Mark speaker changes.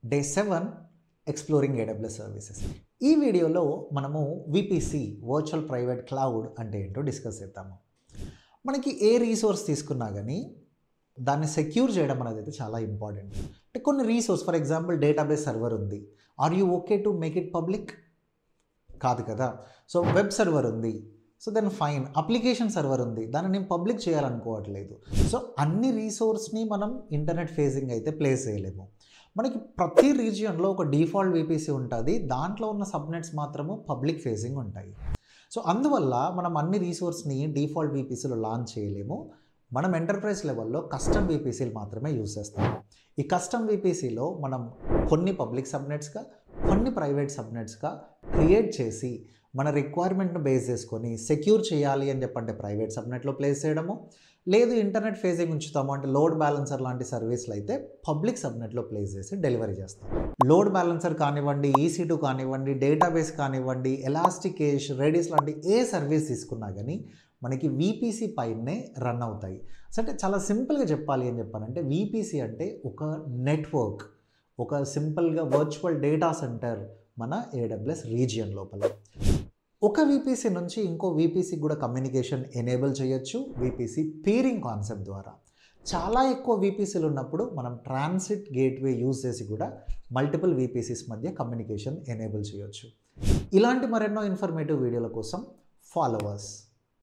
Speaker 1: Day 7 exploring AWS services. ఈ వీడియోలో మనము విపిసి వర్చువల్ ప్రైవేట్ క్లౌడ్ అంటే ఏంటో డిస్కస్ చేద్దాము. మనకి ఏ రీసోర్స్ తీసుకున్నా కానీ దాన్ని సెక్యూర్ చేయడం అనేది అయితే చాలా ఇంపార్టెంట్. అంటే కొన్ని resource, for example database server ఉంది, are you okay to make it public? కాదు కదా. సో వెబ్ సర్వర్ ఉంది, so then fine. Application server ఉంది, దాన్ని నేను పబ్లిక్ చేయాలనుకోవట్లేదు. సో అన్ని రీసోర్స్ని మనం ఇంటర్నెట్ ఫేసింగ్ అయితే ప్లేస్ చేయలేము. మనకి ప్రతి రీజియన్లో ఒక డిఫాల్ట్ విపిసి ఉంటుంది, దాంట్లో ఉన్న సబ్నెట్స్ మాత్రము పబ్లిక్ ఫేసింగ్ ఉంటాయి. సో అందువల్ల మనం అన్ని రీసోర్స్ని డిఫాల్ట్ విపిసిలో లాంచ్ చేయలేము. మనం ఎంటర్ప్రైజ్ లెవెల్లో కస్టమ్ విపిసిలు మాత్రమే యూజ్ చేస్తాము. ఈ కస్టమ్ విపిసిలో మనం కొన్ని పబ్లిక్ సబ్నెట్స్గా, కొన్ని ప్రైవేట్ సబ్నెట్స్గా క్రియేట్ చేసి మన రిక్వైర్మెంట్ను బేస్ చేసుకొని సెక్యూర్ చేయాలి అని చెప్పంటే ప్రైవేట్ సబ్నెట్లో ప్లేస్ చేయడము, లేదు ఇంటర్నెట్ ఫేసింగ్ ఉంచుతాము అంటే లోడ్ బ్యాలెన్సర్ లాంటి సర్వీస్లు అయితే పబ్లిక్ సబ్నెట్లో ప్లేస్ చేసి డెలివరీ చేస్తాం. లోడ్ బ్యాలెన్సర్ కానివ్వండి, EC2 కానివ్వండి, డేటాబేస్ కానివ్వండి, ఎలాస్టికేష్, రెడిస్ లాంటి ఏ సర్వీస్ తీసుకున్నా కానీ మనకి విపిసి పైనే రన్ అవుతాయి. సో అంటే చాలా సింపుల్గా చెప్పాలి అని చెప్పానంటే విపిసి అంటే ఒక నెట్వర్క్, ఒక సింపుల్గా వర్చువల్ డేటా సెంటర్ మన AWS రీజియన్ లోపల. ఒక విపిసి నుంచి ఇంకో విపిసికి కూడా కమ్యూనికేషన్ ఎనేబుల్ చేయొచ్చు విపిసి పీరింగ్ కాన్సెప్ట్ ద్వారా. చాలా ఎక్కువ విపిసిలు ఉన్నప్పుడు మనం ట్రాన్సిట్ గేట్వే యూజ్ చేసి కూడా మల్టిపుల్ విపిసిస్ మధ్య కమ్యూనికేషన్ ఎనేబుల్ చేయొచ్చు. ఇలాంటి మరెన్నో ఇన్ఫర్మేటివ్ వీడియోల కోసం ఫాలోవర్స్.